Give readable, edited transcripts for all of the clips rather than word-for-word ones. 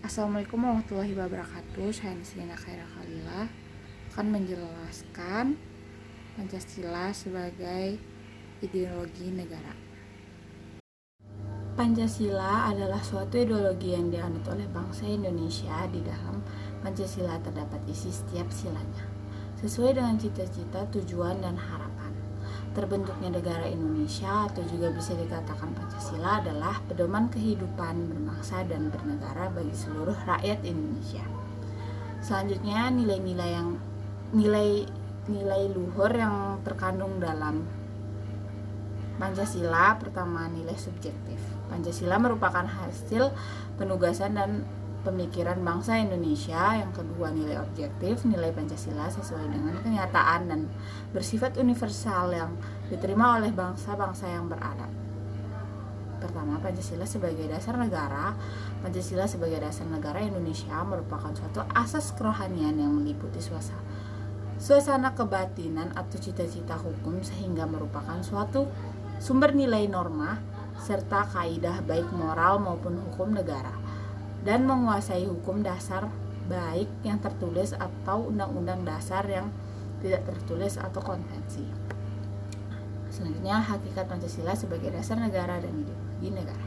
Assalamualaikum warahmatullahi wabarakatuh. Saya Nisrina Khaira Khalila akan menjelaskan Pancasila sebagai ideologi negara. Pancasila adalah suatu ideologi yang dianut oleh bangsa Indonesia. Di dalam Pancasila terdapat isi setiap silanya, sesuai dengan cita-cita, tujuan, dan harapan. Terbentuknya negara Indonesia, atau juga bisa dikatakan Pancasila, adalah pedoman kehidupan berbangsa dan bernegara bagi seluruh rakyat Indonesia. Selanjutnya, nilai luhur yang terkandung dalam Pancasila. Pertama, nilai subjektif. Pancasila merupakan hasil penugasan dan pemikiran bangsa Indonesia. Yang kedua, nilai objektif. Nilai Pancasila sesuai dengan kenyataan dan bersifat universal yang diterima oleh bangsa-bangsa yang beradab. Pertama, Pancasila sebagai dasar negara. Pancasila sebagai dasar negara Indonesia merupakan suatu asas kerohanian yang meliputi suasana kebatinan atau cita-cita hukum, sehingga merupakan suatu sumber nilai norma serta kaidah baik moral maupun hukum negara, dan menguasai hukum dasar baik yang tertulis atau undang-undang dasar yang tidak tertulis atau konvensi. Selanjutnya, hakikat Pancasila sebagai dasar negara dan ideologi negara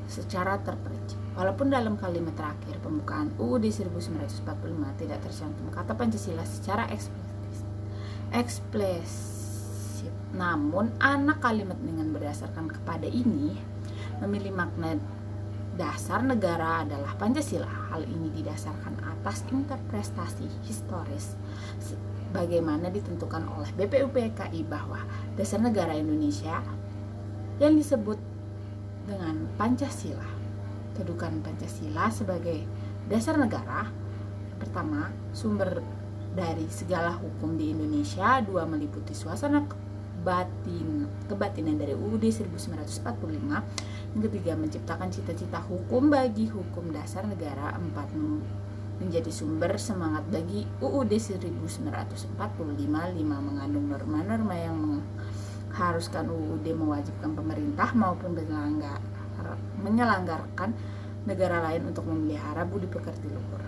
secara terperinci. Walaupun dalam kalimat terakhir pembukaan UUD 1945 tidak tercantum kata Pancasila secara eksplisit, namun anak kalimat dengan berdasarkan kepada ini memilih makna dasar negara adalah Pancasila. Hal ini didasarkan atas interpretasi historis bagaimana ditentukan oleh BPUPKI bahwa dasar negara Indonesia yang disebut dengan Pancasila. Kedudukan Pancasila sebagai dasar negara: pertama, sumber dari segala hukum di Indonesia. Dua, meliputi suasana kebatinan dari UUD 1945. Yang ketiga, menciptakan cita-cita hukum bagi hukum dasar negara. Empat, menjadi sumber semangat bagi UUD 1945. Lima, mengandung norma-norma yang mengharuskan UUD mewajibkan pemerintah maupun menyelenggarakan negara lain untuk memelihara budi pekerti luhur.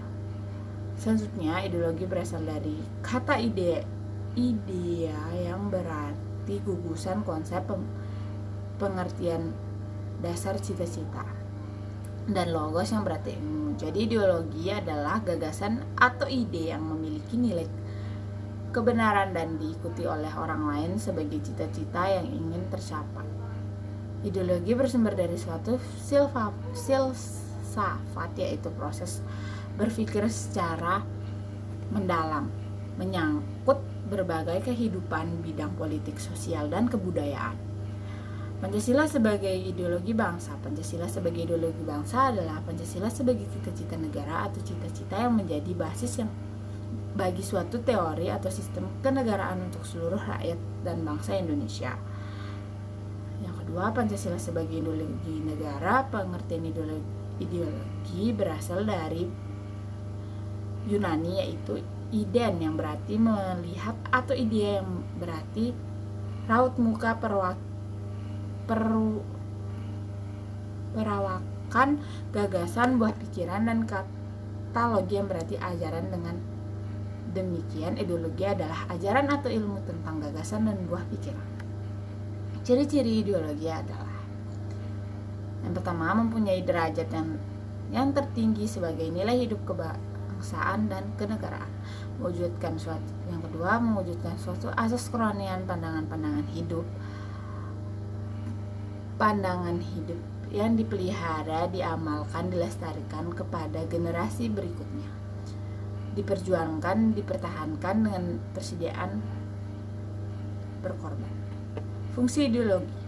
Selanjutnya, ideologi berasal dari kata idea yang berarti gugusan konsep, pengertian dasar cita-cita, dan logos yang berarti ilmu. Jadi ideologi adalah gagasan atau ide yang memiliki nilai kebenaran dan diikuti oleh orang lain sebagai cita-cita yang ingin tercapai. Ideologi bersumber dari suatu filsafat, yaitu proses berpikir secara mendalam menyangkut berbagai kehidupan bidang politik, sosial, dan kebudayaan. Pancasila sebagai ideologi bangsa. Pancasila sebagai ideologi bangsa adalah Pancasila sebagai cita-cita negara atau cita-cita yang menjadi basis yang bagi suatu teori atau sistem kenegaraan untuk seluruh rakyat dan bangsa Indonesia. Yang kedua, Pancasila sebagai ideologi negara. Pengertian ideologi berasal dari Yunani, yaitu iden yang berarti melihat, atau idea yang berarti raut muka, perawakan, gagasan, buah pikiran, dan katalogi yang berarti ajaran. Dengan demikian, ideologi adalah ajaran atau ilmu tentang gagasan dan buah pikiran. Ciri-ciri ideologi adalah: yang pertama, mempunyai derajat yang tertinggi sebagai nilai hidup kebangsaan dan kenegaraan. Yang kedua, mewujudkan suatu asas kerohanian, pandangan hidup yang dipelihara, diamalkan, dilestarikan kepada generasi berikutnya, diperjuangkan, dipertahankan dengan persediaan berkorban. Fungsi ideologi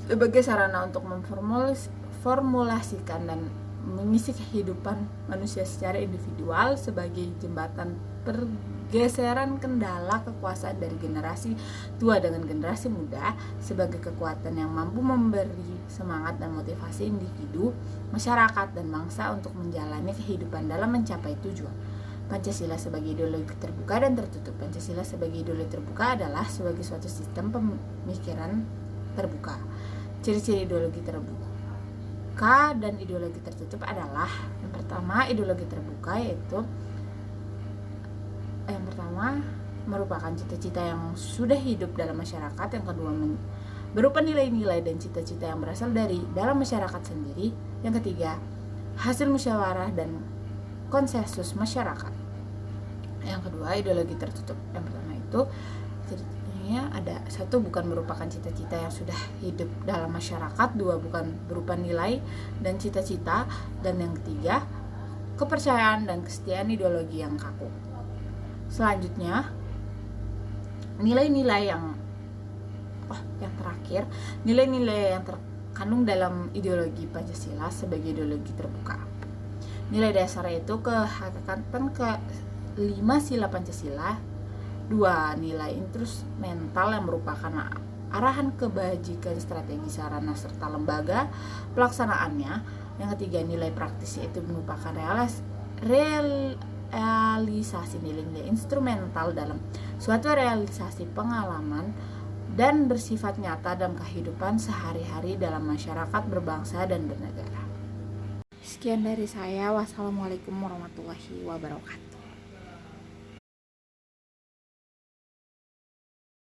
sebagai sarana untuk memformulasikan dan mengisi kehidupan manusia secara individual, sebagai jembatan pergeseran kendala kekuasaan dari generasi tua dengan generasi muda, sebagai kekuatan yang mampu memberi semangat dan motivasi individu, masyarakat, dan bangsa untuk menjalani kehidupan dalam mencapai tujuan. Pancasila sebagai ideologi terbuka dan tertutup. Pancasila sebagai ideologi terbuka adalah sebagai suatu sistem pemikiran terbuka. Ciri-ciri ideologi terbuka: terbuka dan ideologi tertutup adalah yang pertama, ideologi terbuka yaitu yang pertama merupakan cita-cita yang sudah hidup dalam masyarakat, yang kedua berupa nilai-nilai dan cita-cita yang berasal dari dalam masyarakat sendiri, yang ketiga hasil musyawarah dan konsensus masyarakat. Yang kedua, ideologi tertutup. Yang pertama itu ceritanya ada satu, bukan merupakan cita-cita yang sudah hidup dalam masyarakat, dua, bukan berupa nilai dan cita-cita, dan yang ketiga kepercayaan dan kesetiaan ideologi yang kaku. Selanjutnya nilai-nilai yang terakhir, nilai-nilai yang terkandung dalam ideologi Pancasila sebagai ideologi terbuka. Nilai dasar itu kehakikatan ke-5 sila Pancasila, 2 nilai instrumental yang merupakan arahan kebajikan strategi sarana serta lembaga pelaksanaannya, yang ketiga nilai praktis yaitu merupakan realisasi nilai-nilai instrumental dalam suatu realisasi pengalaman dan bersifat nyata dalam kehidupan sehari-hari dalam masyarakat berbangsa dan bernegara. Sekian dari saya. Wassalamualaikum warahmatullahi wabarakatuh.